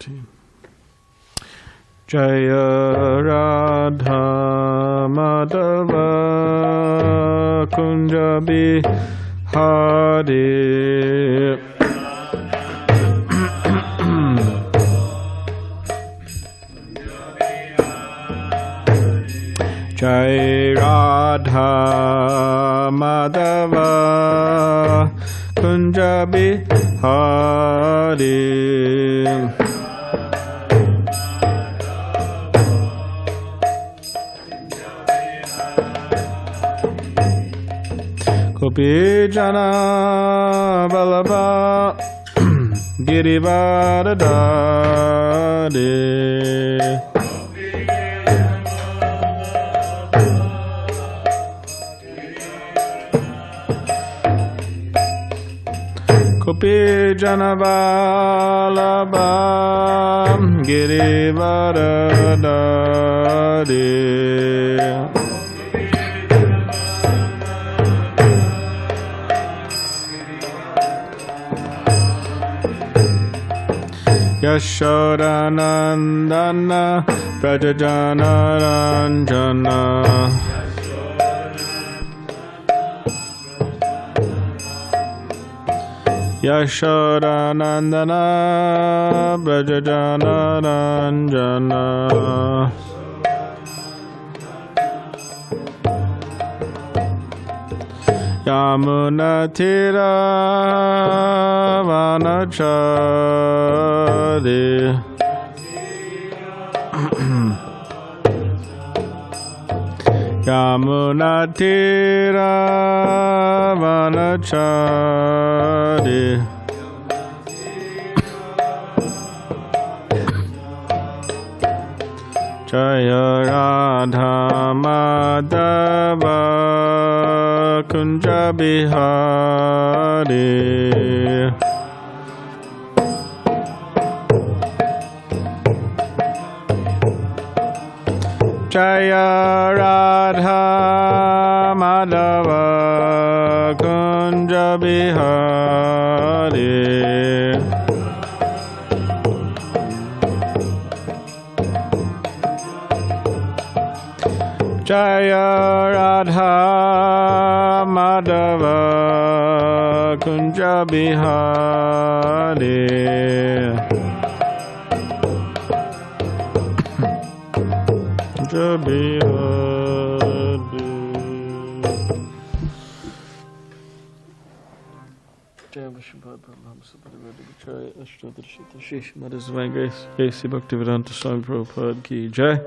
13. Jaya Radha Madhava Kunja Bihari Jai Radha Madhava Kunja Bihari Gopi Jana Vallabha Girivardhari Gopi Jana Vallabha Girivardhari Yashodanandana Prajajana Ranjana Yashodanandana Prajajana Ranjana Yamunatira Vanachari Yamunatira Vanachari Jaya Radha Madhava Kunja Bihari Jaya Radha Madhava Kunja Bihari Jaya Radha Madhava Kunja Bihari Kunja Bihari Jaya Vaiṣṇava Brahma Sabhati Vedic Acharya Ashtadharshita Shishmad Svankasi Bhaktivedanta Swami Prabhupada Ki Jai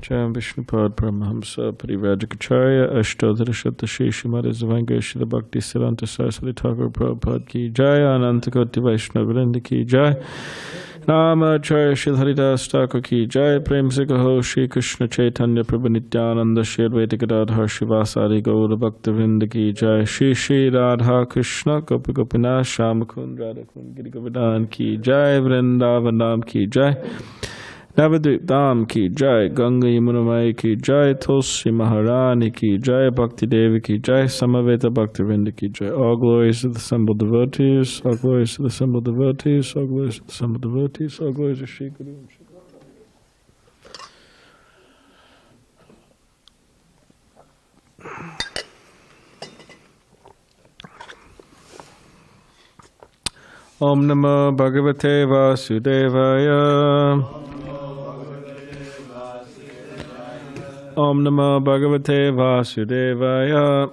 Jai Vishnupad Paramahamsa Parivrajacharya Ashtadharshita Shishmad Svankasi Bhakti Siddhanta Saraswati Thakur Prabhupada Ki Jai Anantakoti Vaishnava Ki Jai Namacharya Shri Haridas Thakur Ki Jai Prem Sikaho Shri Krishna Chaitanya Prabhu Nityananda Shri Advaita Gadadhar Shivasari Gaura Bhaktivinoda Ki Jai Shri Shri Radha Krishna Gopi Gopinath Shyamakund Radhakund Giri Govardhan Ki Jai Vrindavanam Ki Jai Navadvip Dham Ki Jai Ganga Yamuna Mai Ki Jai Tulsi Maharani Ki Jai Bhakti Devi Ki Jai Samaveta Bhaktivinoda Ki Jai. All glories to the assembled devotees, all glories to the assembled devotees, all glories to the assembled devotees, all glories to Shri Guru and Shri Om Namo Bhagavate Vasudevaya Om Namo Bhagavate Vasudevaya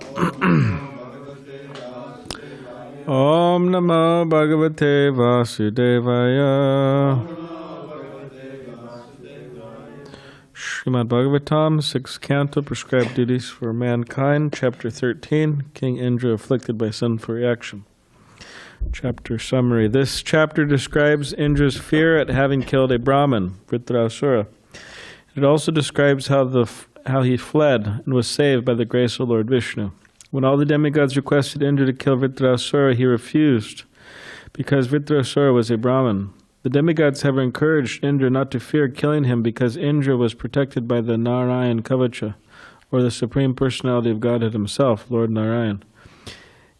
Om Namo Bhagavate Vasudevaya Srimad Bhagavatam, 6th Canto, Prescribed Duties for Mankind, Chapter 13, King Indra Afflicted by Sinful Reaction. Chapter Summary. This chapter describes Indra's fear at having killed a Brahmin, Vritrasura. It also describes how he fled and was saved by the grace of Lord Vishnu. When all the demigods requested Indra to kill Vritrasura, he refused, because Vritrasura was a Brahmin. The demigods have encouraged Indra not to fear killing him because Indra was protected by the Narayan Kavacha, or the Supreme Personality of Godhead himself, Lord Narayan.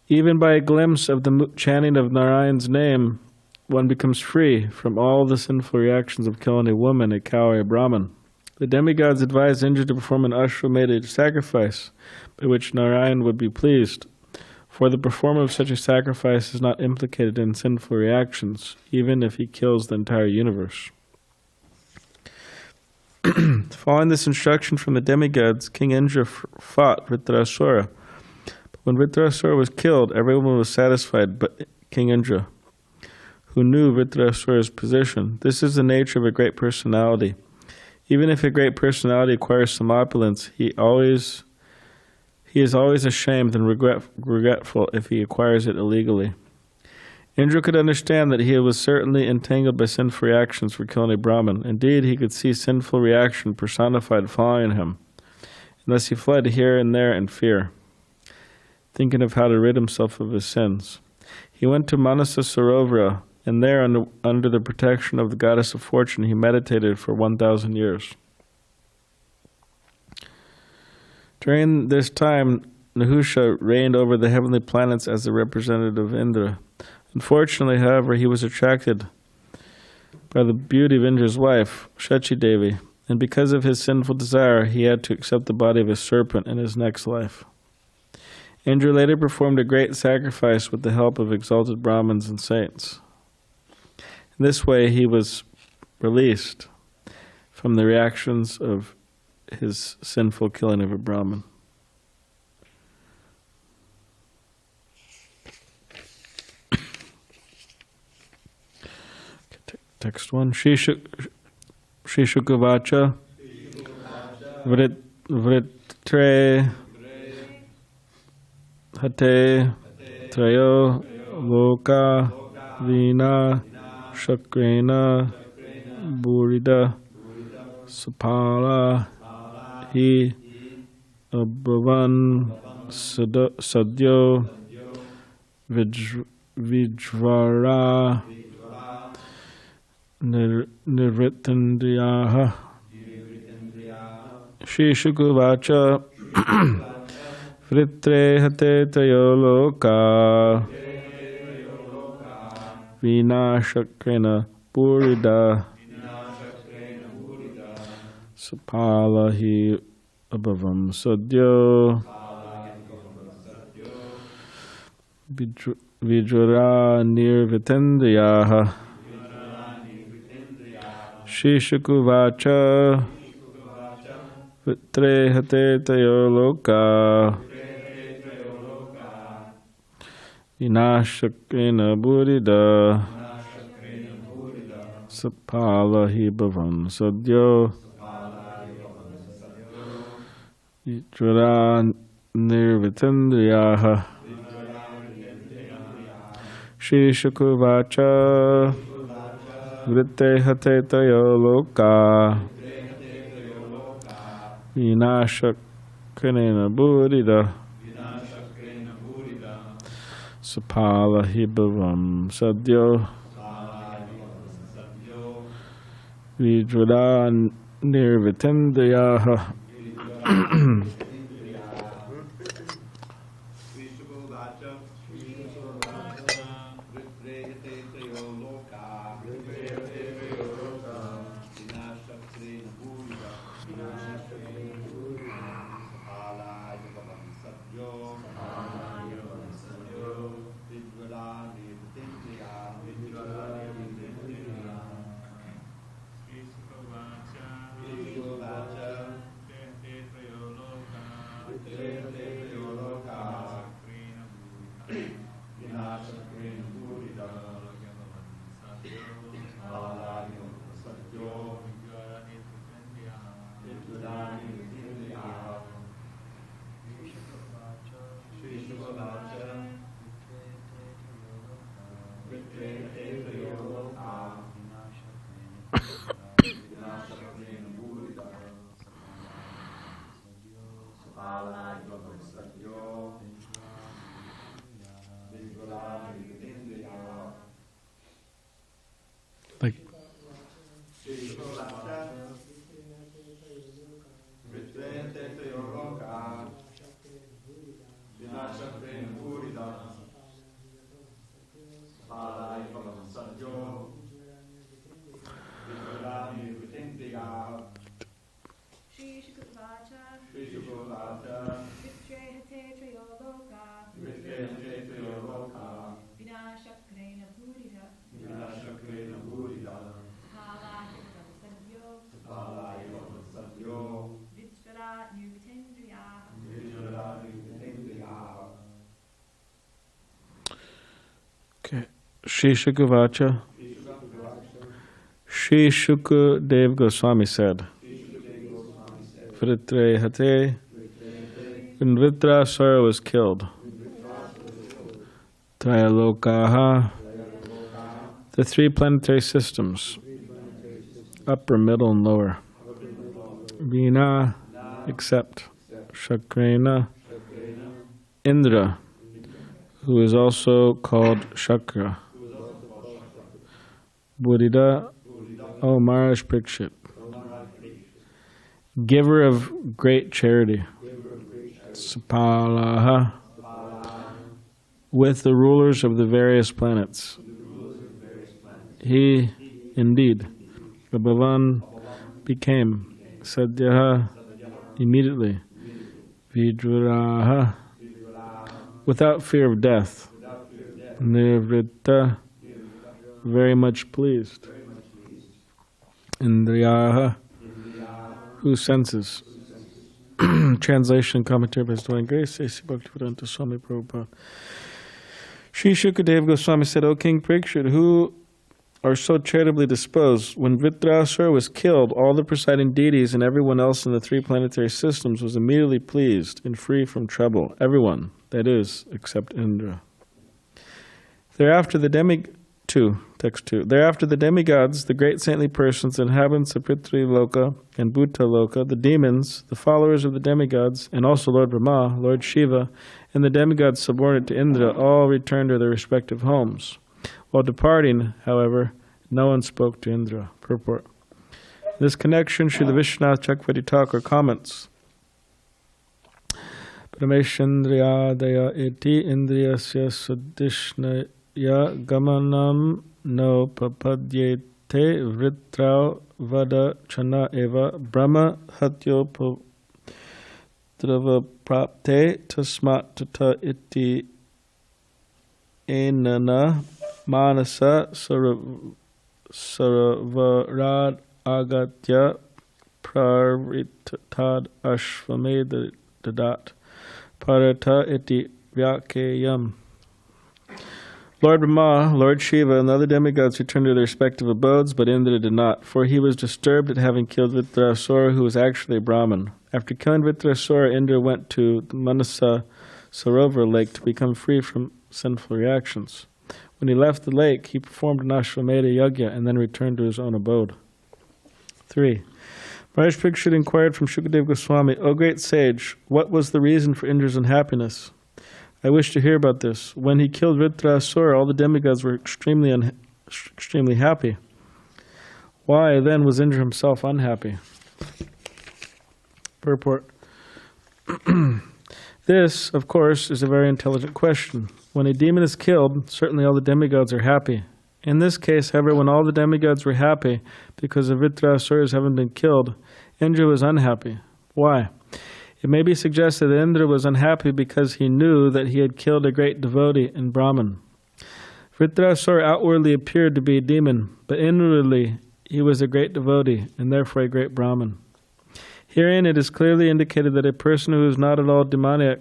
Even by a glimpse of the chanting of Narayan's name, one becomes free from all the sinful reactions of killing a woman, a cow, or a Brahmin. The demigods advised Indra to perform an Ashwamedha sacrifice, by which Narayan would be pleased. For the performer of such a sacrifice is not implicated in sinful reactions, even if he kills the entire universe. Following this instruction from the demigods, King Indra fought Vritrasura. But when Vritrasura was killed, everyone was satisfied but King Indra, who knew Vritrasura's position. This is the nature of a great personality. Even if a great personality acquires some opulence, he is always ashamed and regretful if he acquires it illegally. Indra could understand that he was certainly entangled by sinful reactions for killing a Brahmin. Indeed, he could see sinful reaction personified following him. And thus he fled here and there in fear, thinking of how to rid himself of his sins. He went to Manasa Sarovara, and there, under the protection of the goddess of fortune, he meditated for 1,000 years. During this time, Nahusha reigned over the heavenly planets as the representative of Indra. Unfortunately, however, he was attracted by the beauty of Indra's wife, Shachi Devi, and because of his sinful desire, he had to accept the body of a serpent in his next life. Indra later performed a great sacrifice with the help of exalted Brahmins and saints. In this way, he was released from the reactions of his sinful killing of a Brahmin. Text 1. Shishukavacha Vritre Hate Trayo Loka Vina Shakrena Burida Sapala Hi Abhavan Sadyo Vijvara Nirvritindriyaha Shishukavacha Vritre Hate Tayo Loka Vinashakrena Burida Sapalahi Abhavam Sadyo Vijvara Nirvritindriyaha Shishukavacha Vritre Hate Tayo Loka Vinashakrena Burida Sapalahi Bhavam Sadyo Vijvara Nirvritindriyaha Shishukavacha Vritte Hate Tayo Loka Vinashakrena Burida Sapalahi Bhavam Sadyo Vijvara Nirvritindriyaha Like Shri Shukavacha. Shri Shukadev Goswami said, Vritre Hate, when Vritrasura was killed, Trayalokaha, the three planetary systems, upper, middle, and lower, Vina, except Shakrena, Indra, who is also called Shakra, Buddhida, O Maharaj Parikshit, giver of great charity, Sapalaha, with the rulers of the various planets. He, indeed, Bhavan, became Sadhyaha immediately, Viduraha, without fear of death, Nirvritta, very much pleased, Indriyaha, whose senses. Translation and commentary by His Divine Grace, A.C. Bhaktivedanta Swami Prabhupada. Sri Shukadev Goswami said, O King Parikshit, who are so charitably disposed, when Vritrasura was killed, all the presiding deities and everyone else in the three planetary systems was immediately pleased and free from trouble. Everyone, that is, except Indra. Thereafter the demigods, the great saintly persons, the inhabitants of Prithvi Loka and Bhuta Loka, the demons, the followers of the demigods, and also Lord Brahma, Lord Shiva, and the demigods subordinate to Indra, all returned to their respective homes. While departing, however, no one spoke to Indra. Purport. In this connection, Srila Vishwanath Chakravarti Thakur comments, Parameshendriyadaya iti indriyasya sudishnaya gamanam no papadyete vritrau vada chana eva brahma hatyo putrava prapte tasmat tata iti enana manasa saravarad agatya praritad ashvamedadat parata iti vyakeyam. Lord Brahma, Lord Shiva, and the other demigods returned to their respective abodes, but Indra did not, for he was disturbed at having killed Vritrasura, who was actually a Brahmin. After killing Vritrasura, Indra went to the Manasa Sarovar lake to become free from sinful reactions. When he left the lake, he performed an Ashwamedha Yajna and then returned to his own abode. 3. Maharaj Parikshit inquired from Shukadev Goswami, O great sage, what was the reason for Indra's unhappiness? I wish to hear about this. When he killed Vritrasura, all the demigods were extremely happy. Why then was Indra himself unhappy? Purport. This, of course, is a very intelligent question. When a demon is killed, certainly all the demigods are happy. In this case, however, when all the demigods were happy because of Vritrasura's having been killed, Indra was unhappy. Why? It may be suggested that Indra was unhappy because he knew that he had killed a great devotee in Brahman. Vritrasura outwardly appeared to be a demon, but inwardly he was a great devotee and therefore a great Brahman. Herein it is clearly indicated that a person who is not at all demoniac,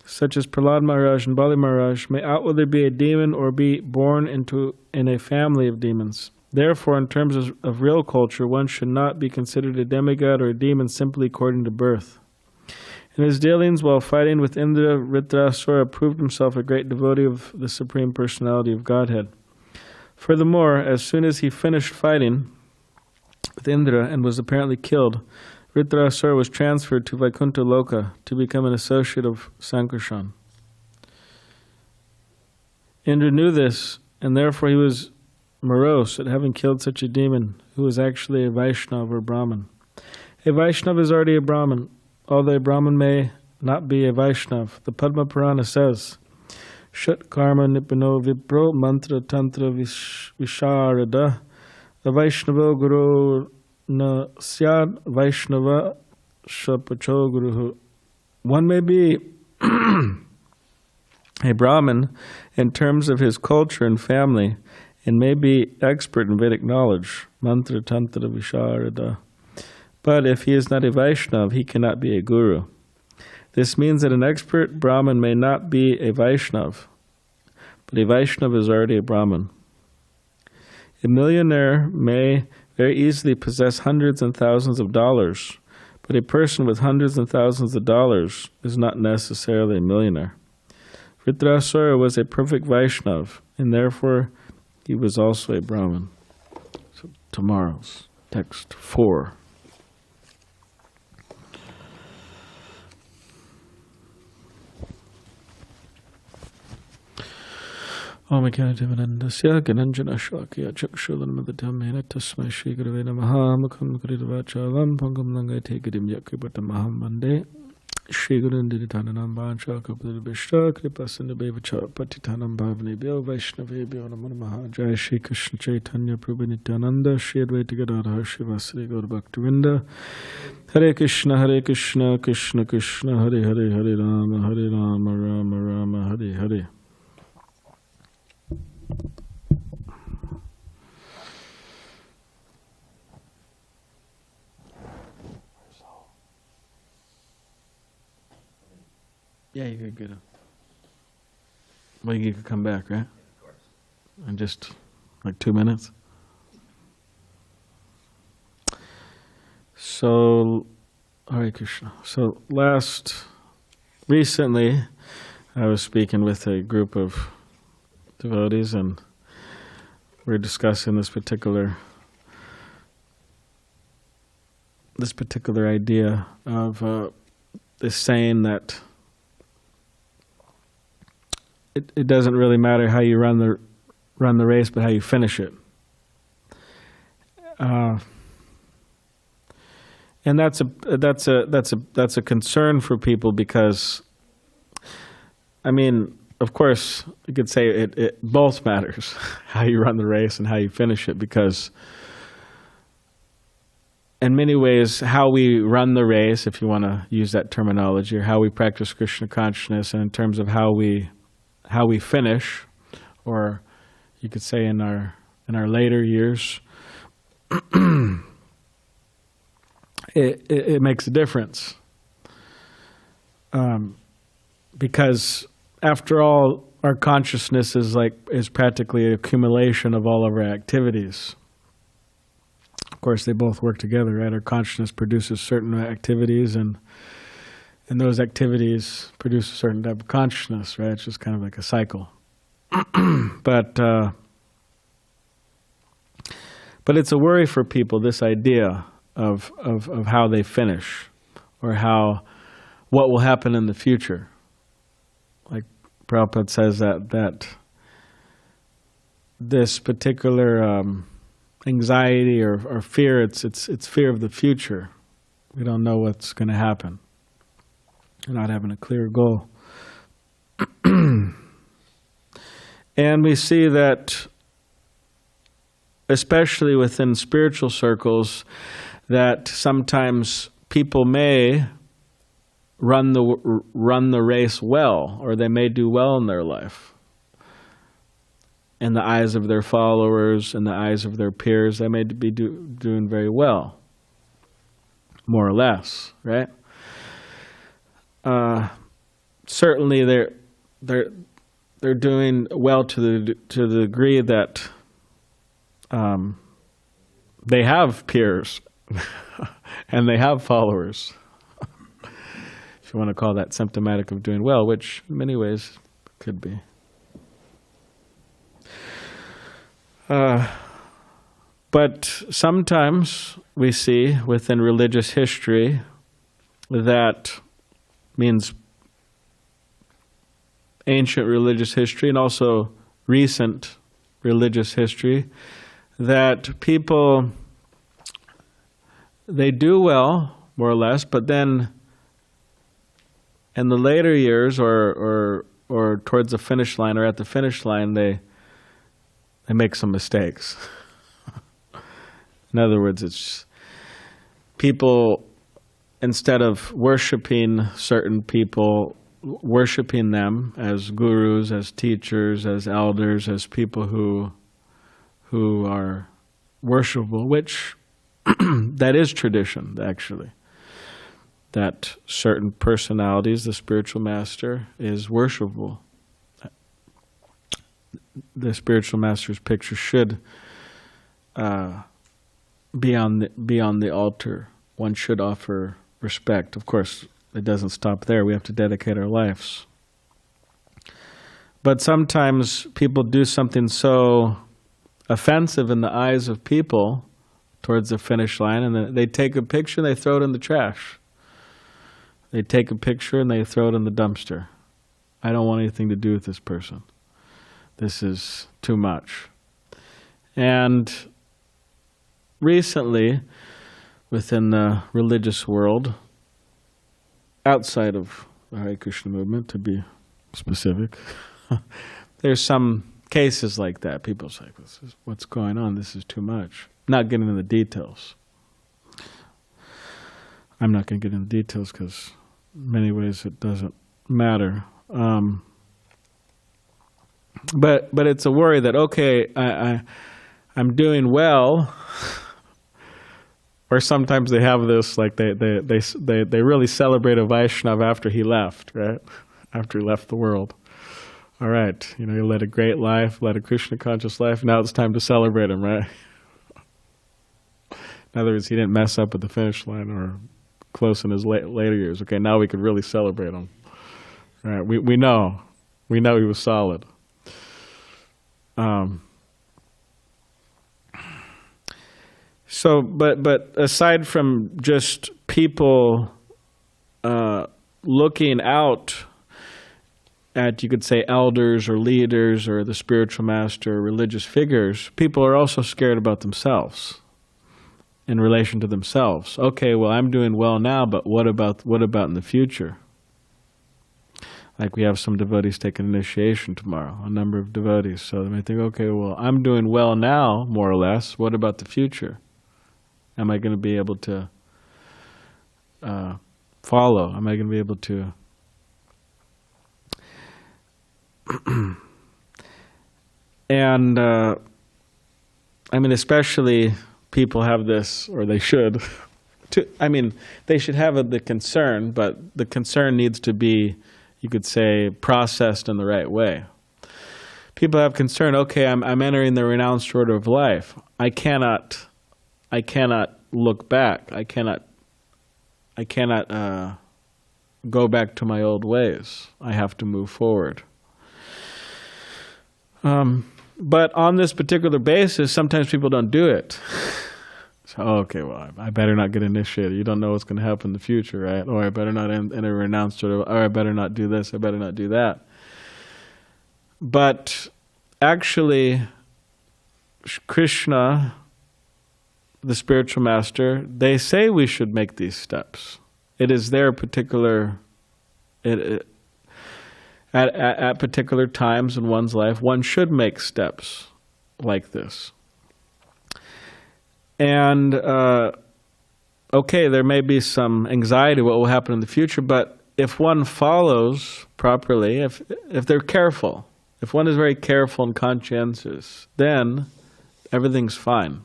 such as Prahlad Maharaj and Bali Maharaj, may outwardly be a demon or be born in a family of demons. Therefore, in terms of real culture, one should not be considered a demigod or a demon simply according to birth. In his dealings while fighting with Indra, Vritrasura proved himself a great devotee of the Supreme Personality of Godhead. Furthermore, as soon as he finished fighting with Indra and was apparently killed, Vritrasura was transferred to Vaikuntha Loka to become an associate of Sankarshan. Indra knew this, and therefore he was morose at having killed such a demon who was actually a Vaiṣṇava or Brahmin. A Vaiṣṇava is already a Brahmin, although a Brahmin may not be a Vaiṣṇava. The Padma Purana says, Shat karma nipano vipro mantra-tantra-viśāradaḥ a Vaiṣṇava guru na syad Vaiṣṇava shapacho guruhu. One may be a Brahmin in terms of his culture and family, and may be expert in Vedic knowledge, mantra-tantra-viśāradaḥ. But if he is not a Vaishnava, he cannot be a guru. This means that an expert Brahmin may not be a Vaishnava. but a Vaishnava is already a Brahmin. A millionaire may very easily possess hundreds and thousands of dollars, but a person with hundreds and thousands of dollars is not necessarily a millionaire. Vritrasura was a perfect Vaishnava, and therefore he was also a Brahmin. So tomorrow's text 4. Om Ekanadevanandasya Gananjana Shakya Chakshulanamadatamena Tasmai Shri Gurave Namaha Mukham Krivachalam Pangam Langate Gidim Yakribatamaham Mande Shri Gurunditanam Bancha Kapurvishta Kripasandabevacha Patitanam Bhavani Bhyo Vaishnavebhyo Namo Namaha Jai Shri Krishna Chaitanya Prabhu Nityananda Shri Advaita Gadadhar Shivasri Gaur Bhaktivinda Hare Krishna Krishna Krishna Hare Hare Hare Rama Rama Rama Hare Hare. Yeah, you could get it. Well, you could come back, right? Of course. In just like 2 minutes. So, Hare Krishna. So recently, I was speaking with a group of devotees, and we were discussing this particular idea of this saying that it doesn't really matter how you run the race, but how you finish it. And that's a concern for people, because, I mean, of course, you could say it both matters, how you run the race and how you finish it, because in many ways, how we run the race, if you want to use that terminology, or how we practice Krishna consciousness, and in terms of how we finish, or you could say in our later years, it makes a difference, because after all, our consciousness is practically an accumulation of all of our activities. Of course, they both work together, right? Our consciousness produces certain activities, and those activities produce a certain type of consciousness, right? It's just kind of like a cycle. But it's a worry for people, this idea of how they finish, or what will happen in the future. Like Prabhupada says that this particular anxiety or fear, it's fear of the future. We don't know what's going to happen. You're not having a clear goal. And we see that, especially within spiritual circles, that sometimes people may run the race well, or they may do well in their life. In the eyes of their followers, in the eyes of their peers, they may be doing very well, more or less, right? Certainly, they're doing well to the degree that they have peers and they have followers. If you want to call that symptomatic of doing well, which in many ways could be. But sometimes we see within religious history, that means ancient religious history and also recent religious history, that people, they do well, more or less, but then in the later years or towards the finish line, or at the finish line, they make some mistakes. In other words, it's people, instead of worshiping certain people, worshiping them as gurus, as teachers, as elders, as people who are worshipable, which that is tradition, actually. That certain personalities, the spiritual master, is worshipable. the spiritual master's picture should be on the altar. One should offer respect. Of course, it doesn't stop there. We have to dedicate our lives. But sometimes people do something so offensive in the eyes of people towards the finish line, and then they take a picture and they throw it in the trash. They take a picture and they throw it in the dumpster. I don't want anything to do with this person. This is too much. And recently, within the religious world, outside of the Hare Krishna movement, to be specific, there's some cases like that. People say, what's going on? This is too much. Not getting into the details. I'm not going to get into the details because in many ways it doesn't matter. But it's a worry that, okay, I'm doing well. Or sometimes they have this, like they really celebrate a Vaiṣṇava after he left, right? After he left the world. All right, he led a great life, led a Krishna conscious life. Now it's time to celebrate him, right? In other words, he didn't mess up at the finish line or close in his later years. Okay, now we can really celebrate him. All right, we know he was solid. So, but aside from just people looking out at, you could say, elders or leaders or the spiritual master or religious figures, people are also scared about themselves in relation to themselves. Okay, well, I'm doing well now, but what about in the future? Like we have some devotees taking initiation tomorrow, a number of devotees. So they may think, okay, well, I'm doing well now, more or less. What about the future? Am I going to be able to follow? Am I going to be able to and especially people have this, or they should. They should have the concern, but the concern needs to be, you could say, processed in the right way. People have concern. Okay, I'm entering the renounced order of life. I cannot look back. I cannot go back to my old ways. I have to move forward. But on this particular basis, sometimes people don't do it. So, okay, well, I better not get initiated. You don't know what's going to happen in the future, right? Or I better not enter a renounced order, or I better not do this, I better not do that. But actually, Krishna, the spiritual master, they say we should make these steps. It is their particular... At particular times in one's life, one should make steps like this. And, okay, there may be some anxiety what will happen in the future, but if one follows properly, if they're careful, if one is very careful and conscientious, then everything's fine.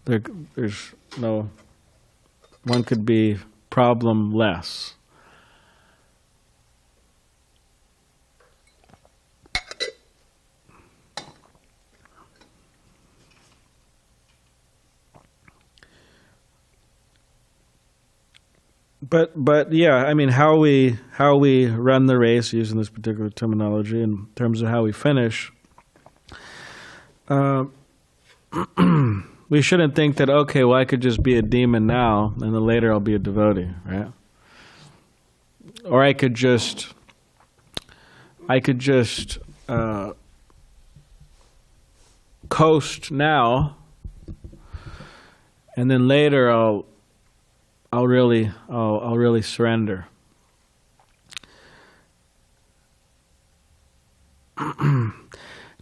There's no... One could be problem-less. But yeah, how we run the race, using this particular terminology, in terms of how we finish, we shouldn't think that, okay, well, I could just be a demon now, and then later I'll be a devotee, right? Or I could just coast now, and then later I'll really surrender.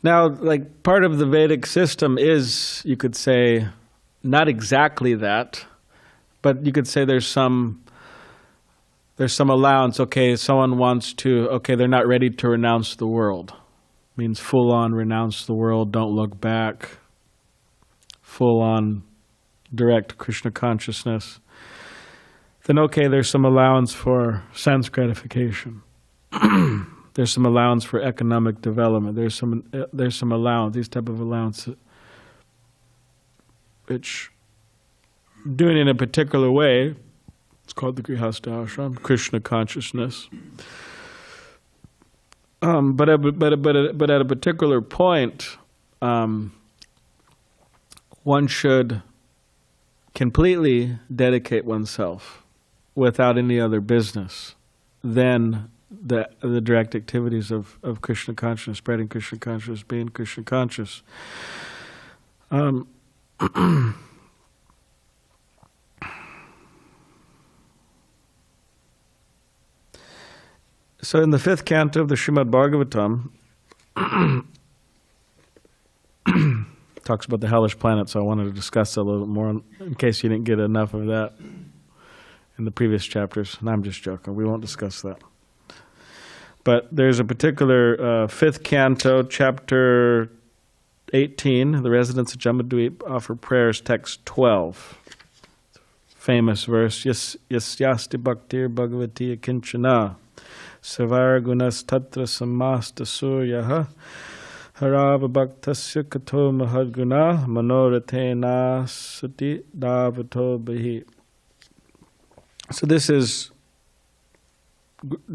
Now, like, part of the Vedic system is, you could say, not exactly that, but you could say there's some allowance. Okay, someone wants to, okay, they're not ready to renounce the world. Means full on renounce the world, don't look back. Full on direct Krishna consciousness. Then okay, there's some allowance for sense gratification. There's some allowance for economic development. There's some allowance, these type of allowance, which doing it in a particular way, it's called the Grihastha Ashram, Krishna consciousness. But at a particular point, one should completely dedicate oneself without any other business than the direct activities of Krishna consciousness, spreading Krishna consciousness, being Krishna conscious. So in the 5th canto of the Srimad Bhagavatam, talks about the hellish planet, so I wanted to discuss that a little bit more in case you didn't get enough of that in the previous chapters. And I'm just joking, we won't discuss that. But there's a particular 5th canto, chapter 18, the residents of Jamadweep offer prayers, text 12. Famous verse, Yasyasti bhaktir bhagavati akinchana savara gunas tatra samasta suryaha harava bhaktasya kato mahadguna manoratena sati davato bahi. So this is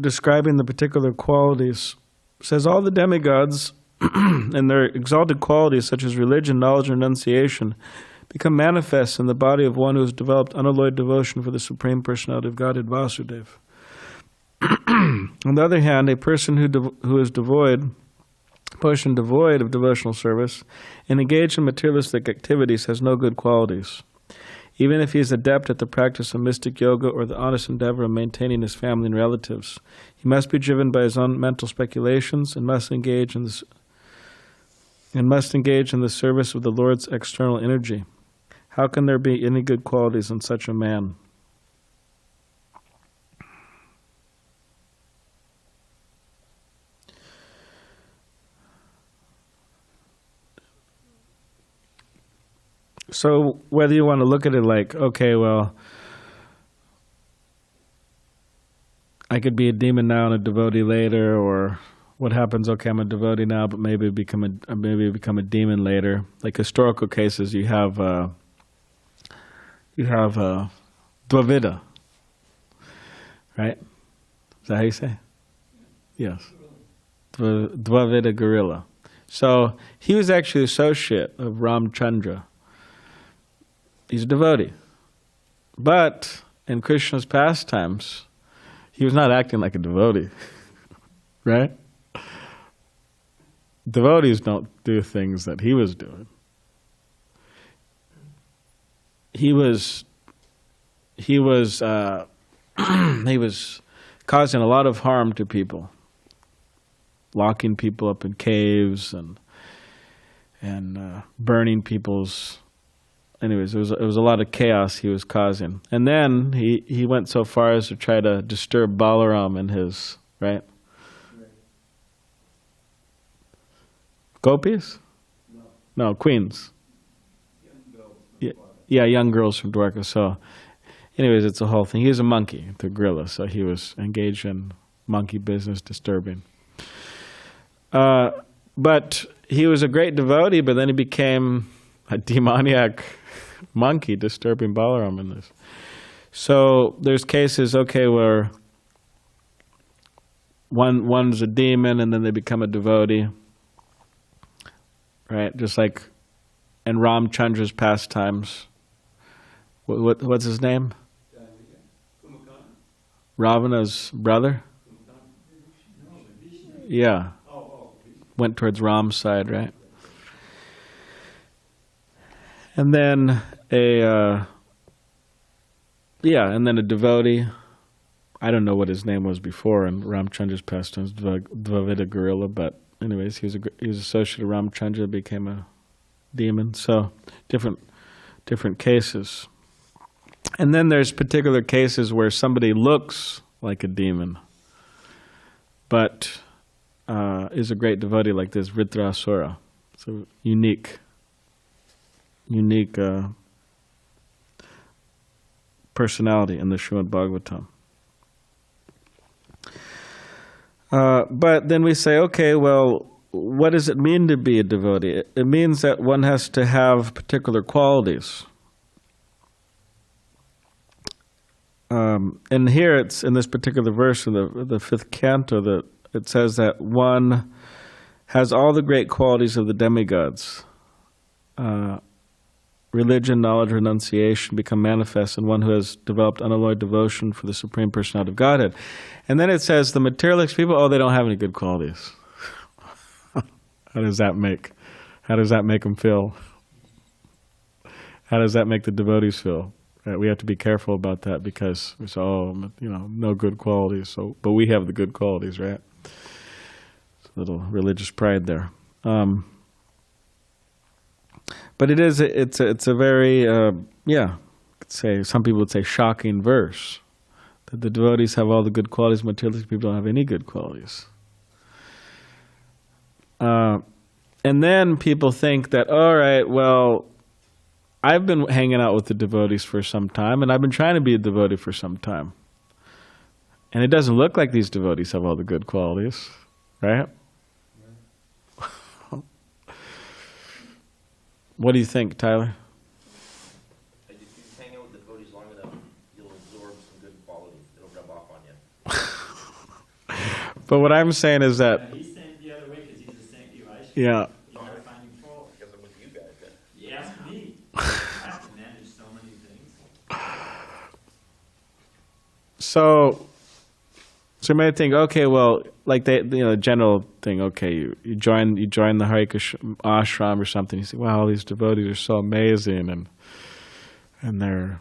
describing the particular qualities. It says all the demigods and their exalted qualities such as religion, knowledge, and renunciation become manifest in the body of one who has developed unalloyed devotion for the Supreme Personality of Godhead, Vasudeva. On the other hand, a person who is devoid of devotional service and engaged in materialistic activities has no good qualities. Even if he is adept at the practice of mystic yoga or the honest endeavor of maintaining his family and relatives, he must be driven by his own mental speculations and must engage in the service of the Lord's external energy. How can there be any good qualities in such a man? So whether you want to look at it like, okay, well, I could be a demon now and a devotee later, or what happens? Okay, I'm a devotee now, but maybe become a demon later. Like historical cases, you have Dvavida, right? Is that how you say? Yes, Dvavida gorilla. So he was actually an associate of Ramchandra. He's a devotee. But in Krishna's pastimes, he was not acting like a devotee, right? Devotees don't do things that he was doing. He was causing a lot of harm to people, locking people up in caves and burning people's. Anyways, it was a lot of chaos he was causing. And then he went so far as to try to disturb Balaram and his, right? Gopis? No, queens. Yeah, young girls from Dwarka. So, anyways, it's a whole thing. He was a monkey, the gorilla, so he was engaged in monkey business, disturbing. But he was a great devotee, but then he became a demoniac monkey disturbing Balaram in this. So there's cases, okay, where one's a demon and then they become a devotee, right? Just like in Ramchandra's pastimes. What's his name? Ravana's brother? Yeah. Went towards Ram's side, right? And then a devotee. I don't know what his name was before in Ramchandra's pastimes, Dvavida gorilla, but anyways, he was associated with Ramchandra, became a demon. So different cases. And then there's particular cases where somebody looks like a demon, but is a great devotee, like this Vritrasura. So unique personality in the Srimad Bhagavatam. But then we say, okay, well, what does it mean to be a devotee? It means that one has to have particular qualities. And here it's in this particular verse in the fifth canto that it says that one has all the great qualities of the demigods. Religion, knowledge, renunciation become manifest in one who has developed unalloyed devotion for the Supreme Personality of Godhead. And then it says the materialistic people, oh, they don't have any good qualities. How does that make them feel? How does that make the devotees feel? Right? We have to be careful about that because we say, oh, no good qualities. So, but we have the good qualities, right? It's a little religious pride there. But it's a very, some people would say shocking verse, that the devotees have all the good qualities, materialistic people don't have any good qualities. And then people think that, all right, well, I've been hanging out with the devotees for some time, and I've been trying to be a devotee for some time. And it doesn't look like these devotees have all the good qualities, right? What do you think, Tyler? If you hang out with the devotees long enough, you'll absorb some good quality. It'll rub off on you. But what I'm saying is that... He's saying the other way because he's a saint, right? Yeah. You gotta find him fault. Because I'm with you guys then. You ask me. I have to manage so many things. So you may think, okay, well, like the general thing, okay, you join the Hare Krishna ashram or something. You say, wow, all these devotees are so amazing, and they're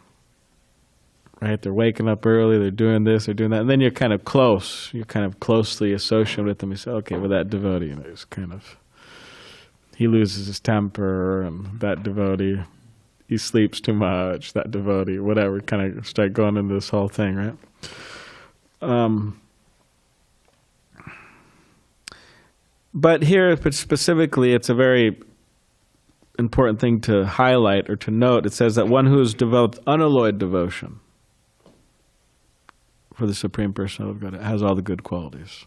right. They're waking up early. They're doing this. They're doing that, and then you're kind of close. You're kind of closely associated with them. You say, okay, well, that devotee, is kind of, he loses his temper, and that devotee, he sleeps too much. That devotee, whatever, kind of start going into this whole thing, right? But here specifically, it's a very important thing to highlight or to note. It says that one who has developed unalloyed devotion for the Supreme Personality of God has all the good qualities.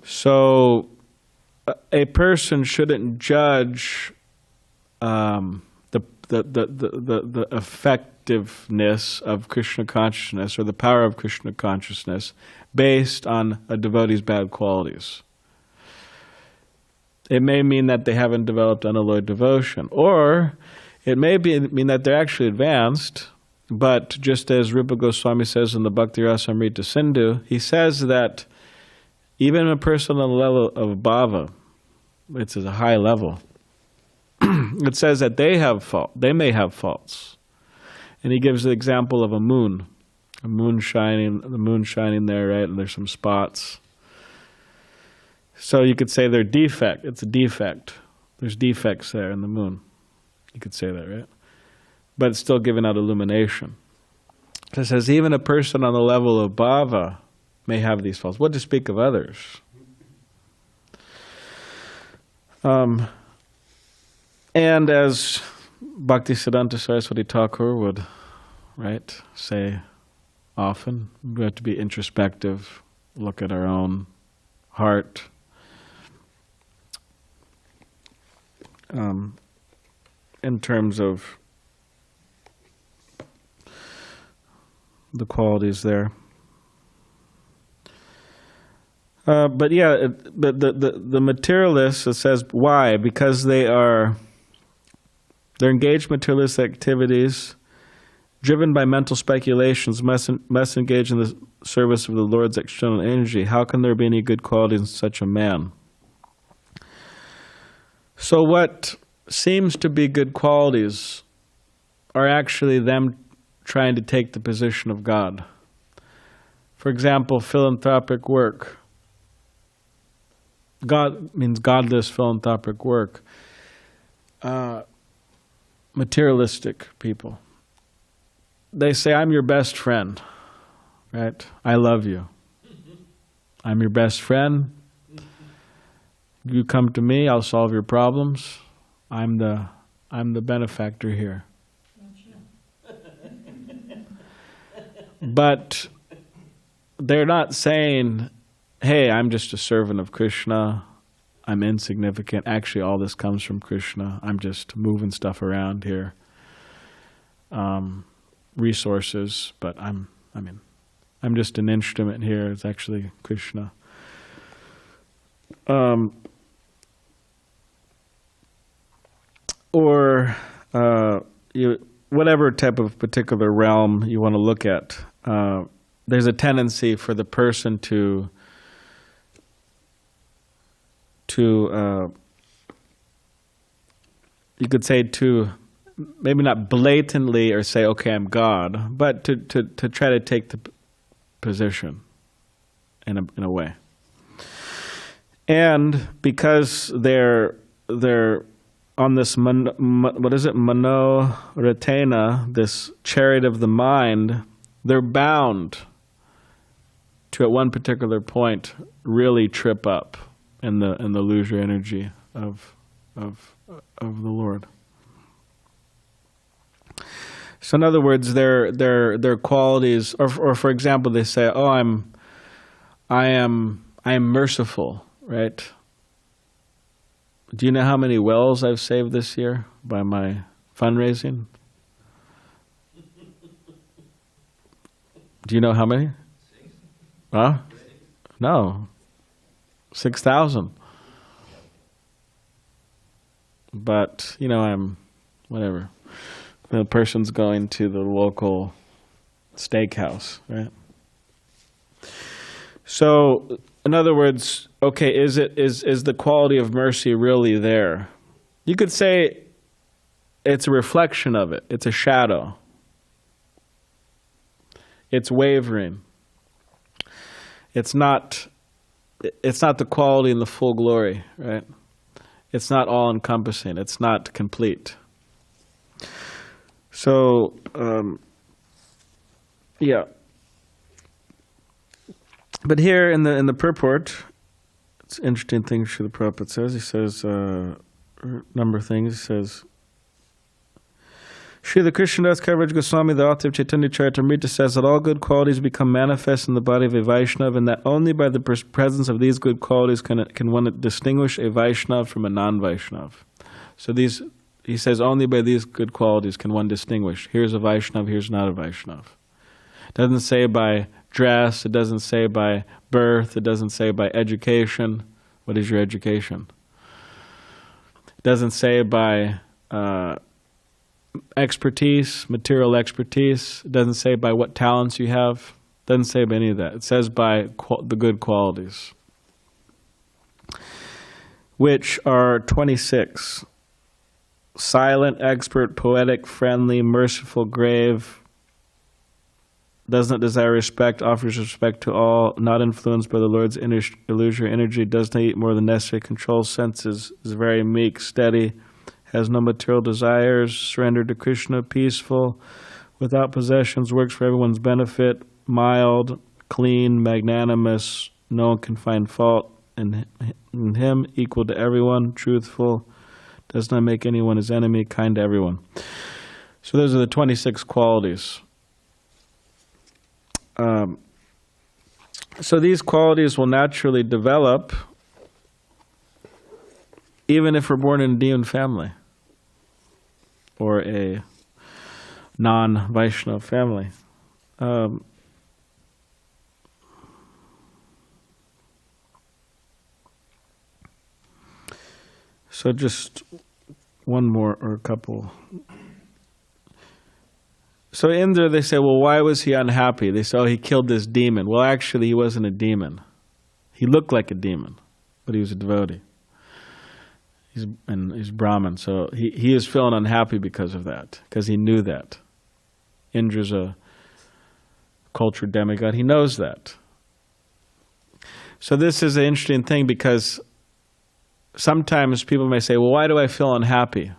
So a person shouldn't judge the effectiveness of Krishna consciousness or the power of Krishna consciousness based on a devotee's bad qualities. It may mean that they haven't developed unalloyed devotion, or it may mean that they're actually advanced, but just as Rupa Goswami says in the Bhakti Rasamrita Sindhu, he says that even a person on the level of bhava, it's at a high level, it says that they may have faults. And he gives the example of a moon shining, the moon shining there, right, and there's some spots. So you could say they're defect. It's a defect. There's defects there in the moon. You could say that, right? But it's still giving out illumination. So it says even a person on the level of bhava may have these faults. What to speak of others? And as Bhaktisiddhanta Saraswati Thakur would, right, say often, we have to be introspective, look at our own heart. In terms of the qualities there. But yeah, the materialists, it says, why? Because they're engaged in materialistic activities, driven by mental speculations, must engage in the service of the Lord's external energy. How can there be any good qualities in such a man? So what seems to be good qualities are actually them trying to take the position of God. For example, philanthropic work. God means godless philanthropic work. Materialistic people. They say, I'm your best friend, right? I love you. I'm your best friend. You come to me, I'll solve your problems. I'm the benefactor here. But they're not saying hey, I'm just a servant of Krishna. I'm insignificant. Actually, all this comes from Krishna. I'm just moving stuff around here. Resources, but I'm just an instrument here. It's actually Krishna. Or whatever type of particular realm you want to look at, there's a tendency for the person to you could say to maybe not blatantly or say, okay, I'm God, but to try to take the position in a way. And because they're on this manoratena, this chariot of the mind, they're bound to at one particular point really trip up in the illusory energy of the Lord. So in other words, their qualities, or for example, they say, "Oh, I am merciful," right? Do you know how many wells I've saved this year by my fundraising? Do you know how many? 6? Huh? No. 6,000. But, I'm, whatever. The person's going to the local steakhouse, right? So, in other words, okay, is the quality of mercy really there? You could say it's a reflection of it. It's a shadow. It's wavering. It's not the quality in the full glory, right? It's not all-encompassing. It's not complete. So, yeah. But here in the purport, it's an interesting thing Srila Prabhupada says. He says a number of things. He says, Srila Krishnadas Kaviraj Goswami, the author of Chaitanya Charitamrita, says that all good qualities become manifest in the body of a Vaiṣṇava, and that only by the presence of these good qualities can one distinguish a Vaiṣṇava from a non-Vaiṣṇava. So he says only by these good qualities can one distinguish. Here's a Vaiṣṇava, here's not a Vaiṣṇava. It doesn't say by dress, it doesn't say by birth, it doesn't say by education. What is your education? It doesn't say by expertise, material expertise. It doesn't say by what talents you have. It doesn't say by any of that. It says by the good qualities, which are 26. Silent, expert, poetic, friendly, merciful, grave, does not desire respect, offers respect to all, not influenced by the Lord's illusory energy, does not eat more than necessary, controls senses, is very meek, steady, has no material desires, surrendered to Krishna, peaceful, without possessions, works for everyone's benefit, mild, clean, magnanimous, no one can find fault in him, equal to everyone, truthful, does not make anyone his enemy, kind to everyone. So those are the 26 qualities. So these qualities will naturally develop even if we're born in a demon family or a non-Vaishnava family. So just one more or a couple. So in there they say, well, why was he unhappy? They say, oh, he killed this demon. Well, actually, he wasn't a demon. He looked like a demon, but he was a devotee. He's Brahmin, so he is feeling unhappy because of that, because he knew that. Indra's a cultured demigod. He knows that. So this is an interesting thing because sometimes people may say, well, why do I feel unhappy?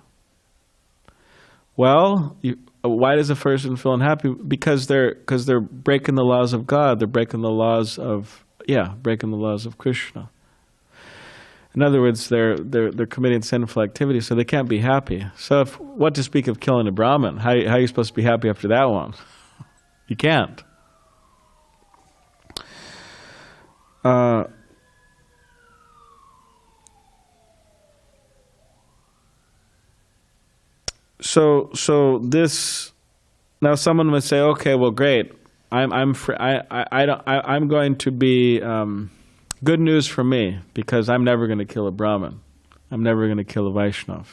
Well, why does a person feel unhappy? Because they're breaking the laws of God. They're breaking the laws of Krishna. In other words, they're committing sinful activity, so they can't be happy. So what to speak of killing a Brahmin? How are you supposed to be happy after that one? You can't. So this, now someone would say, okay, well, great. I'm going to be good news for me because I'm never going to kill a Brahmin. I'm never going to kill a Vaiṣṇava.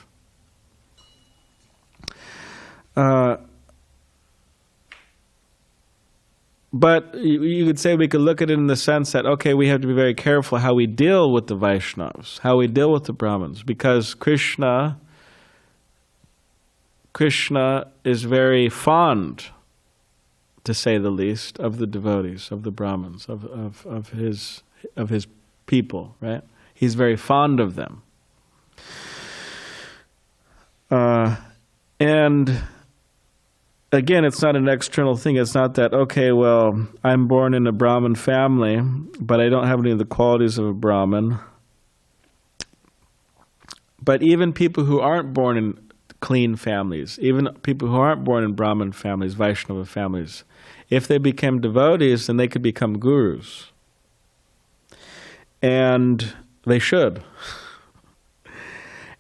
But you could say we could look at it in the sense that, okay, we have to be very careful how we deal with the Vaishnavas, how we deal with the Brahmins, because Krishna is very fond, to say the least, of the devotees, of the Brahmins, of his people, right? He's very fond of them. And again, it's not an external thing. It's not that, okay, well, I'm born in a Brahmin family, but I don't have any of the qualities of a Brahmin. But even people who aren't born in clean families, even people who aren't born in Brahmin families, Vaiṣṇava families, if they become devotees, then they could become gurus. And they should.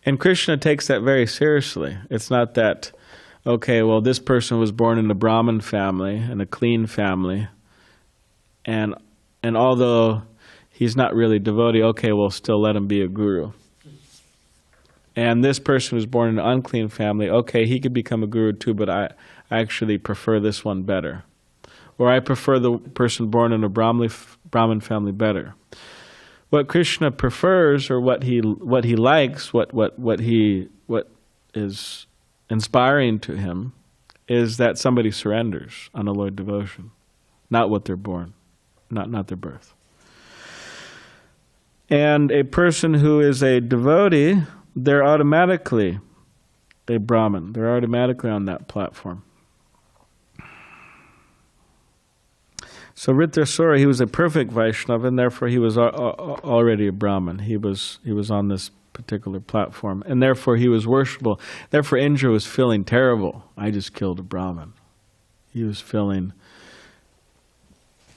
And Krishna takes that very seriously. It's not that, okay, well, this person was born in a Brahmin family, in a clean family, and although he's not really devotee, okay, we'll still let him be a guru. And this person was born in an unclean family, okay, he could become a guru too, but I actually prefer this one better. Or I prefer the person born in a Brahmin family better. What Krishna prefers, or what he likes, what is inspiring to him, is that somebody surrenders unalloyed devotion, not what they're born, not their birth. And a person who is a devotee, they're automatically a Brahmin. They're automatically on that platform. So Ritrasura, he was a perfect Vaiṣṇava, and therefore he was already a Brahmin. He was on this particular platform, and therefore he was worshipable. Therefore Indra was feeling terrible. I just killed a Brahmin. He was feeling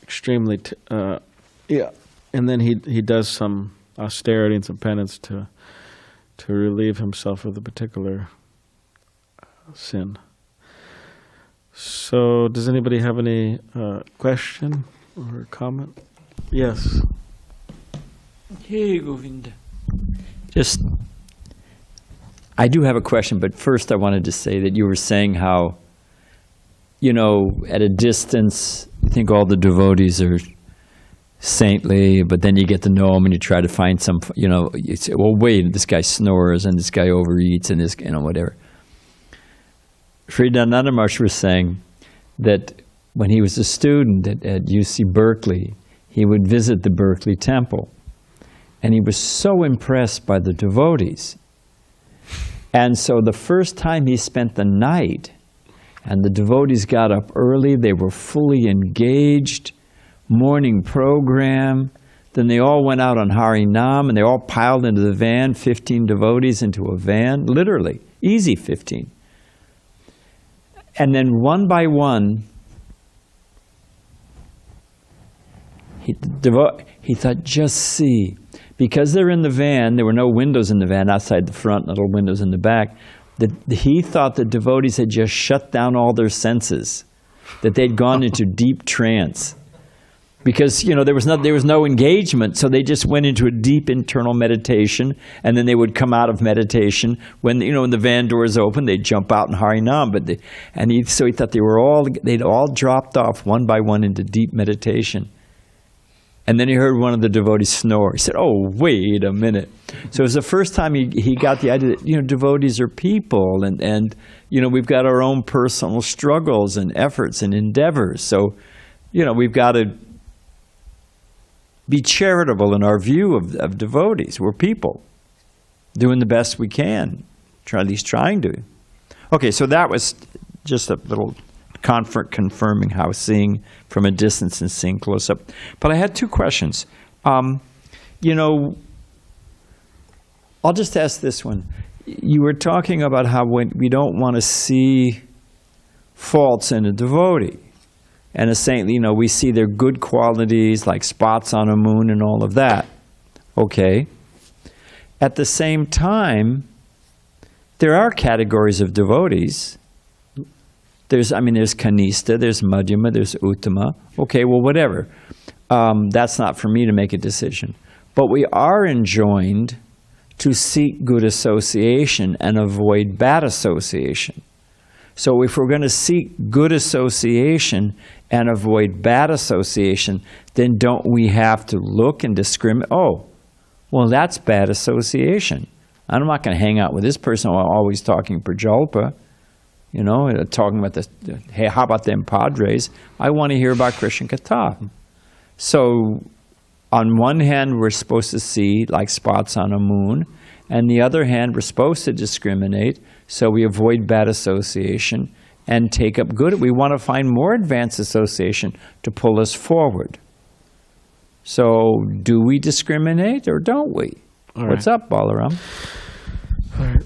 extremely, and then he does some austerity and some penance to relieve himself of the particular sin. So, does anybody have any question or comment? Yes. Hey, Govinda. I do have a question, but first I wanted to say that you were saying how, at a distance, you think all the devotees are saintly, but then you get to know them and you try to find some, you say, well, wait, this guy snores and this guy overeats and this, whatever. Sridhananda Maharaj was saying that when he was a student at UC Berkeley, he would visit the Berkeley Temple. And he was so impressed by the devotees. And so the first time he spent the night, and the devotees got up early, they were fully engaged, morning program, then they all went out on Harinam, and they all piled into the van, 15 devotees into a van, literally, easy 15. And then one by one, he thought, just see, because they're in the van, there were no windows in the van outside the front, little windows in the back, he thought the devotees had just shut down all their senses, that they'd gone into deep trance. Because, there was no engagement, so they just went into a deep internal meditation, and then they would come out of meditation. When, when the van doors open, they'd jump out in Harinam. So he thought they'd all dropped off one by one into deep meditation. And then he heard one of the devotees snore. He said, oh, wait a minute. So it was the first time he got the idea that, devotees are people, and we've got our own personal struggles and efforts and endeavors. So, we've got to be charitable in our view of devotees. We're people doing the best we can, at least trying to. Okay, so that was just a little confirming how seeing from a distance and seeing close up. But I had two questions. I'll just ask this one. You were talking about how when we don't want to see faults in a devotee. And a saint, we see their good qualities like spots on a moon and all of that. Okay. At the same time, there are categories of devotees. There's kanista, there's madhyama, there's uttama. Okay, well, whatever. That's not for me to make a decision. But we are enjoined to seek good association and avoid bad association. So if we're going to seek good association and avoid bad association, then don't we have to look and discriminate? Oh, well, that's bad association. I'm not going to hang out with this person while always talking prajalpa, talking about hey, how about them Padres? I want to hear about Krishna Katha. So on one hand, we're supposed to see like spots on a moon, and the other hand, we're supposed to discriminate, so we avoid bad association and take up good. We want to find more advanced association to pull us forward. So do we discriminate or don't we? All What's up, Balaram? All right.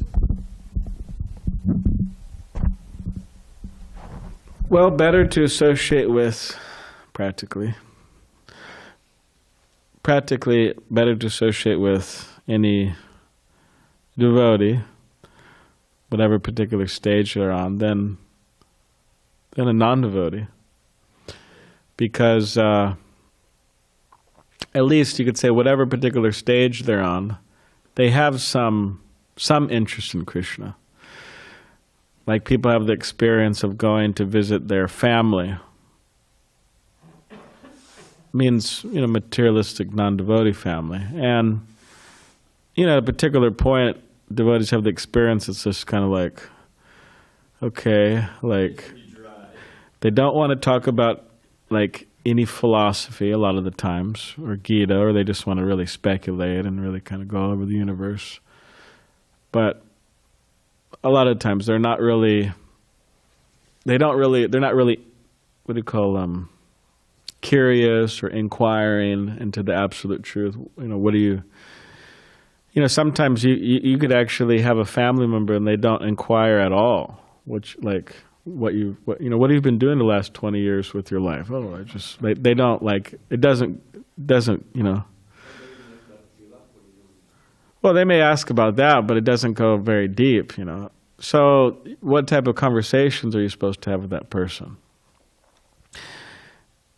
Well, better to associate with, practically better to associate with any devotee, whatever particular stage they're on, than a non-devotee. Because at least you could say whatever particular stage they're on, they have some interest in Krishna. Like people have the experience of going to visit their family. Means, materialistic non-devotee family. And, at a particular point, devotees have the experience, it's just kind of like, okay, like, they don't want to talk about, like, any philosophy a lot of the times, or Gita, or they just want to really speculate and really kind of go over the universe. But a lot of times they're not really, what do you call, curious or inquiring into the absolute truth. What do you, sometimes you could actually have a family member and they don't inquire at all, which like, what have you been doing the last 20 years with your life? Oh, they don't like, it doesn't, well, they may ask about that, but it doesn't go very deep, So what type of conversations are you supposed to have with that person?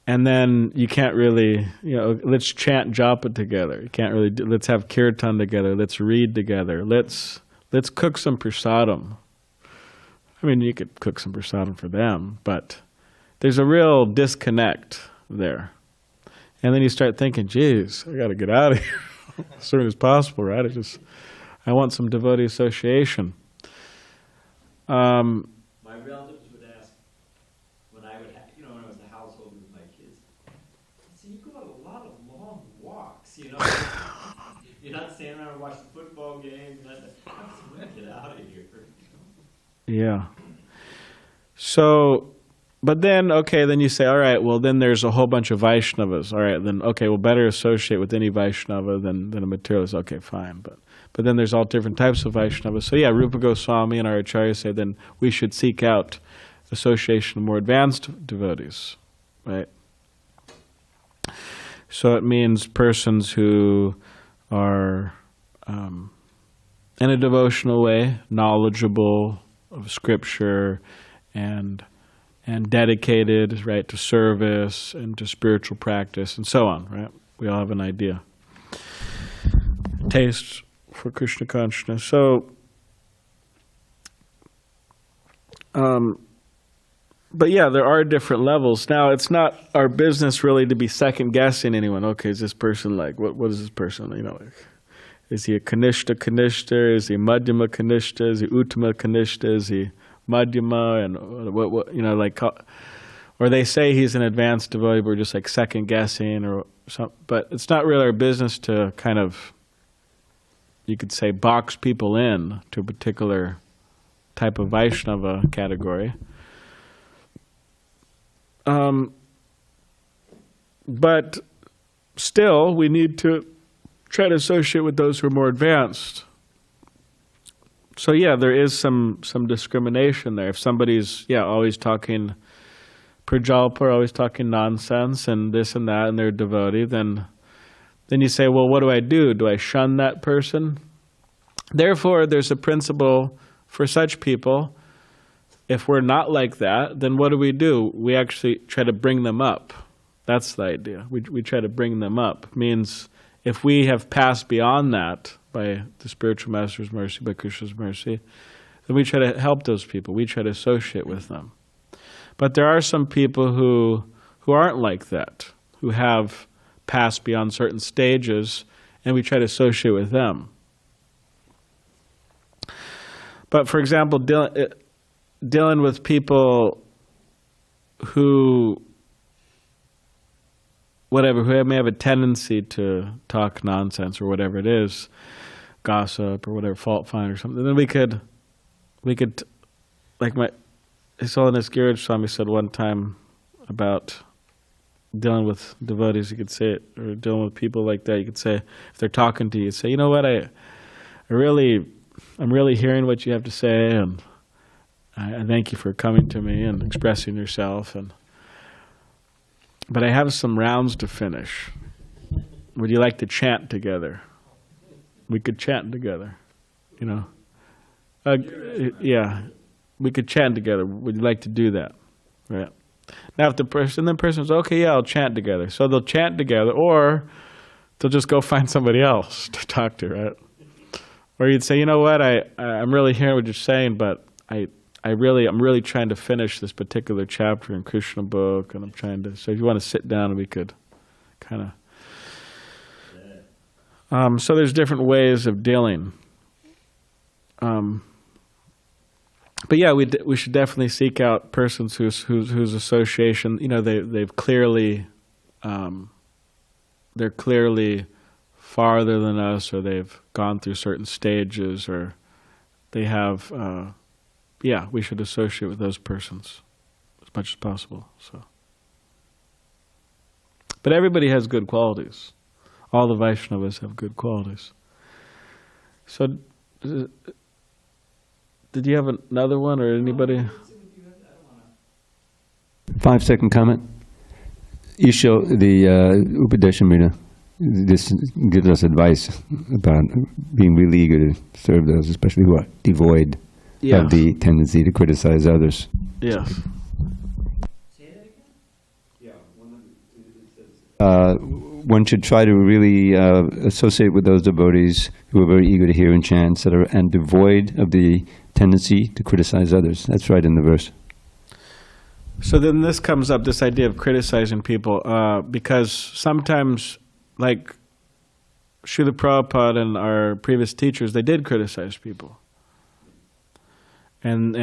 And then you can't really, let's chant japa together. You can't really let's have kirtan together. Let's read together. Let's cook some prasadam. I mean, you could cook some prasadam for them, but there's a real disconnect there. And then you start thinking, geez, I got to get out of here as soon as possible, right? I want some devotee association. My relatives would ask, when I was the household with my kids, so you go on a lot of long walks, You're not standing around and watching the football game. Get out of here. Yeah. So, but then, okay, then you say, all right, well, then there's a whole bunch of Vaiṣṇavas. All right, then, okay, well, better associate with any Vaiṣṇava than a materialist. Okay, fine. But then there's all different types of Vaiṣṇavas. So yeah, Rupa Goswami and our Acharyas say then we should seek out association of more advanced devotees, right? So it means persons who are, in a devotional way, knowledgeable of Scripture and dedicated, right, to service and to spiritual practice and so on, right? We all have an idea. Taste for Krishna consciousness. So, but yeah, there are different levels. Now, it's not our business really to be second guessing anyone. Okay, is this person like, what is this person, like, is he a Kanishta? Is he Madhyama Kanishta? Is he Uttama Kanishta? Is he Madhyama? And what like, or they say he's an advanced devotee, but we're just like second guessing or something. But it's not really our business to kind of, you could say, box people in to a particular type of Vaiṣṇava category. But still, we need to try to associate with those who are more advanced. So yeah, there is some discrimination there. If somebody's always talking Prajalpa are always talking nonsense and this and that, and they're a devotee, then you say, well, what do I do? Do I shun that person? Therefore, there's a principle for such people. If we're not like that, then what do? We actually try to bring them up. That's the idea. We try to bring them up. Means if we have passed beyond that by the spiritual master's mercy, by Krishna's mercy, then we try to help those people. We try to associate with them. But there are some people who aren't like that, who have passed beyond certain stages, and we try to associate with them. But for example, dealing with people who may have a tendency to talk nonsense or whatever it is, gossip or whatever, fault find or something, then we could, like His Holiness Giraj Swami said one time about dealing with devotees, you could say it, or dealing with people like that, you could say, if they're talking to you, say, you know what, I'm really hearing what you have to say, and I thank you for coming to me and expressing yourself, but I have some rounds to finish. Would you like to chant together? We could chant together, you know. Yeah, we could chant together. Would you like to do that? Right. Now, if the person says, okay, yeah, I'll chant together. So they'll chant together, or they'll just go find somebody else to talk to, right? Or you'd say, you know what, I'm really hearing what you're saying, but I'm really trying to finish this particular chapter in Krishna book, and so if you want to sit down, we could kind of. So there's different ways of dealing. But yeah, we should definitely seek out persons whose association, you know, they're clearly farther than us, or they've gone through certain stages, or they have. We should associate with those persons as much as possible. So, but everybody has good qualities. All the Vaiṣṇavas have good qualities. So. Did you have another one, or anybody? 5-second comment. Isho, the Upadeshamrita, this gives us advice about being really eager to serve those, especially who are devoid of the tendency to criticize others. Yes. Say that again? Yeah, one should try to really associate with those devotees who are very eager to hear and chant, and devoid of the tendency to criticize others. That's right in the verse. So then this comes up, this idea of criticizing people, because sometimes, like Srila Prabhupada and our previous teachers, they did criticize people. And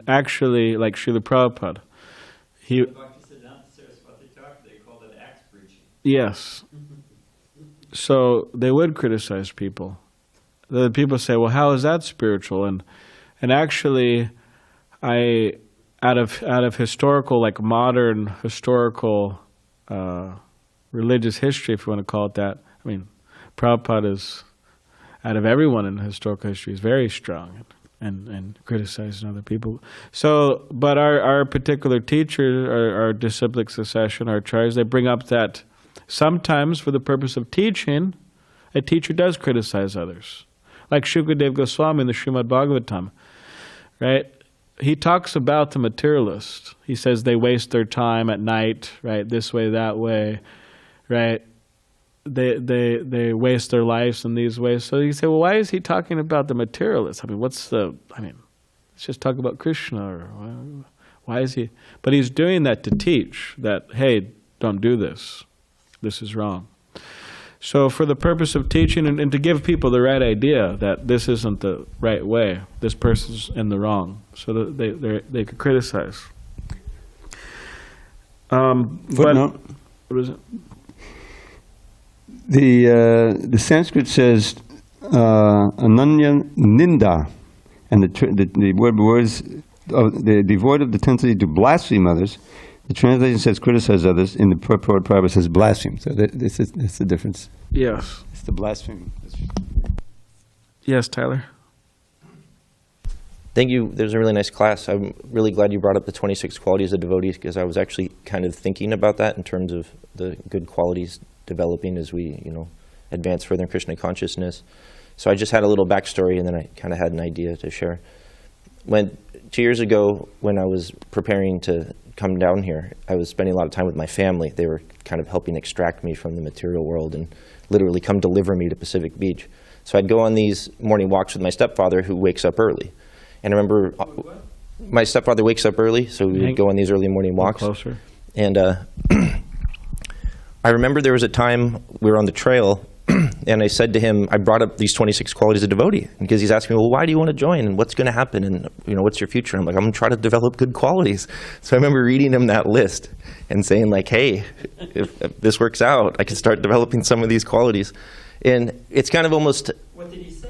actually, like Srila Prabhupada, he... Yes. So they would criticize people. The people say, well, how is that spiritual? And actually, out of historical, like modern historical religious history, if you want to call it that, I mean, Prabhupada is, out of everyone in historical history, is very strong and criticizing other people. So, but our particular teachers, our disciplic succession, our acharyas, they bring up that sometimes for the purpose of teaching, a teacher does criticize others. Like Shukadeva Goswami in the Srimad Bhagavatam, right? He talks about the materialists. He says they waste their time at night, right? This way, that way, right? They waste their lives in these ways. So you say, well, why is he talking about the materialists? I mean, let's just talk about Krishna. Or why is he? But he's doing that to teach that, hey, don't do this. This is wrong. So for the purpose of teaching and to give people the right idea that this isn't the right way, this person's in the wrong, so that they could criticize. Footnote. What is it? The Sanskrit says ananya ninda, and the words the devoid of the tendency to blaspheme others. The translation says criticize others. In the purport, Prabhupada says blaspheme. So that's the difference. Yes. It's the blaspheme. Yes, Tyler. Thank you. There's a really nice class. I'm really glad you brought up the 26 qualities of devotees, because I was actually kind of thinking about that in terms of the good qualities developing as we, advance further in Krishna consciousness. So I just had a little backstory, and then I kind of had an idea to share. 2 years ago, when I was preparing to come down here, I was spending a lot of time with my family. They were kind of helping extract me from the material world and literally come deliver me to Pacific Beach. So I'd go on these morning walks with my stepfather, who wakes up early. And I remember my stepfather wakes up early, so we would go on these early morning walks. Closer. And I remember there was a time we were on the trail, and I said to him, I brought up these 26 qualities of devotee, because he's asking me, well, why do you want to join, and what's going to happen, and what's your future? And I'm like, I'm going to try to develop good qualities. So I remember reading him that list and saying, like, hey, if this works out, I can start developing some of these qualities. And it's kind of almost... What did he say?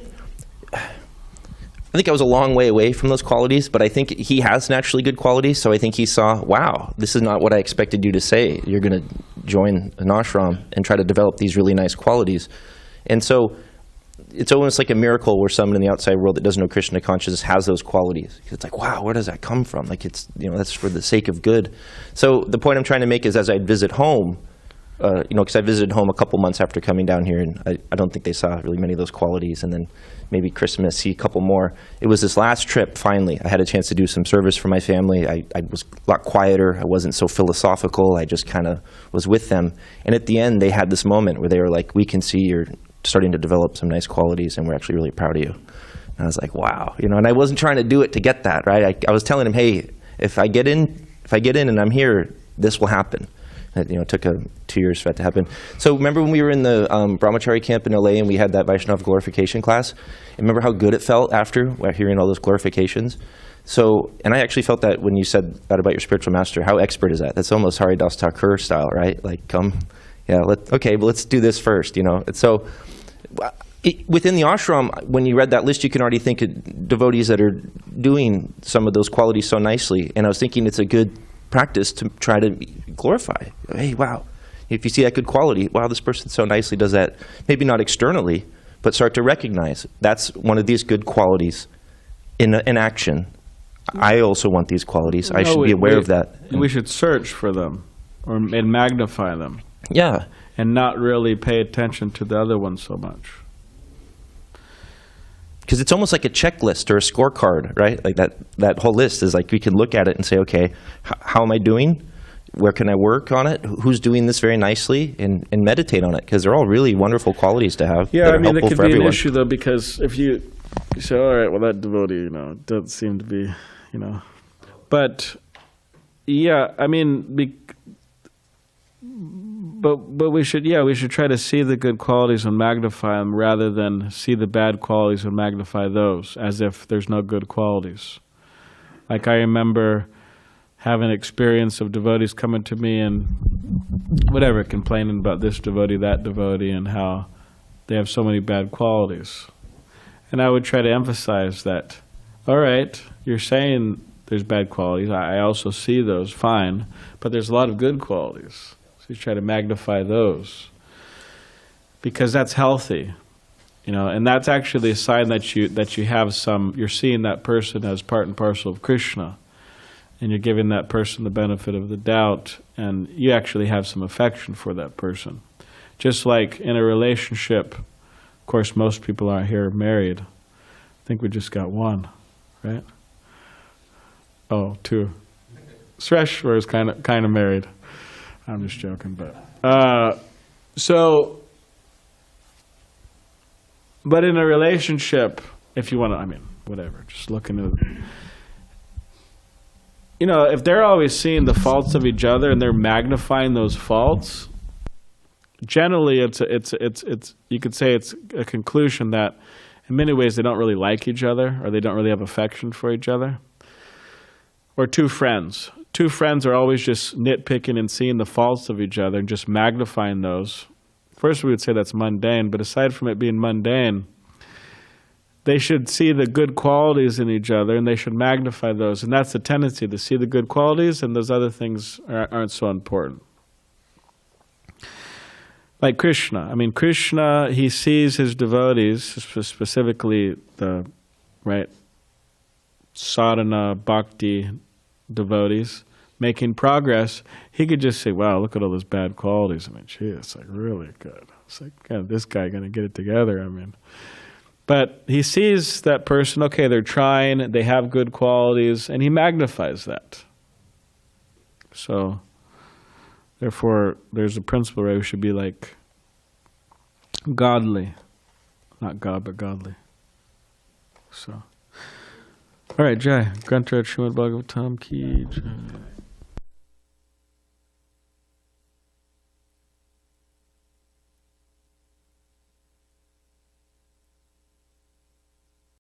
I think I was a long way away from those qualities, but I think he has naturally good qualities, so I think he saw, wow, this is not what I expected you to say. You're going to join an ashram and try to develop these really nice qualities. And so it's almost like a miracle where someone in the outside world that doesn't know Krishna consciousness has those qualities. It's like, wow, where does that come from? Like, it's, that's for the sake of good. So the point I'm trying to make is, as I'd visit home, because I visited home a couple months after coming down here, and I don't think they saw really many of those qualities, and then maybe Christmas, see a couple more. It was this last trip, finally, I had a chance to do some service for my family. I was a lot quieter. I wasn't so philosophical. I just kind of was with them. And at the end, they had this moment where they were like, we can see you're starting to develop some nice qualities, and we're actually really proud of you. And I was like, wow. And I wasn't trying to do it to get that, right? I was telling him, hey, if I get in and I'm here, this will happen. It took 2 years for that to happen. So remember when we were in the brahmachari camp in LA and we had that Vaiṣṇava glorification class? And remember how good it felt after hearing all those glorifications? So, and I actually felt that when you said that about your spiritual master. How expert is that? That's almost Haridas Thakur style, right? Like, let's do this first, And so within the ashram, when you read that list, you can already think of devotees that are doing some of those qualities so nicely. And I was thinking it's a good practice to try to glorify. Hey, wow. If you see that good quality, wow, this person so nicely does that. Maybe not externally, but start to recognize that's one of these good qualities in action. I also want these qualities. I should be aware of that. We should search for them and magnify them. Yeah. And not really pay attention to the other one so much. Because it's almost like a checklist or a scorecard, right? Like that whole list is like, we can look at it and say, okay, how am I doing? Where can I work on it? Who's doing this very nicely? And meditate on it, because they're all really wonderful qualities to have. Yeah, I mean, it could be everyone. an issue, though, because if you say, all right, well, that devotee, doesn't seem to be, But, yeah, I mean, But we should try to see the good qualities and magnify them rather than see the bad qualities and magnify those as if there's no good qualities. Like I remember having experience of devotees coming to me and whatever, complaining about this devotee, that devotee, and how they have so many bad qualities. And I would try to emphasize that, all right, you're saying there's bad qualities. I also see those, fine, but there's a lot of good qualities. You try to magnify those because that's healthy, and that's actually a sign that you have you're seeing that person as part and parcel of Krishna, and you're giving that person the benefit of the doubt, and you actually have some affection for that person. Just like in a relationship, of course, most people aren't here married. I think we just got one, right? Oh, two. Sreshwar is kind of married. I'm just joking, but but in a relationship, if you want to, whatever, just look into if they're always seeing the faults of each other and they're magnifying those faults, generally it's you could say it's a conclusion that in many ways they don't really like each other or they don't really have affection for each other. Or two friends are always just nitpicking and seeing the faults of each other and just magnifying those. First, we would say that's mundane, but aside from it being mundane, they should see the good qualities in each other and they should magnify those. And that's the tendency, to see the good qualities, and those other things aren't so important. Like Krishna. Krishna, he sees his devotees, specifically the sadhana, bhakti devotees making progress, he could just say, wow, look at all those bad qualities. I mean, gee, it's like really good. It's like, God, this guy going to get it together. I mean, but he sees that person, okay, they're trying, they have good qualities, and he magnifies that. So, therefore, there's a principle where we should be like godly. Not God, but godly. So, all right, Jai. Grantaraj Srimad Bhagavatam ki Jai.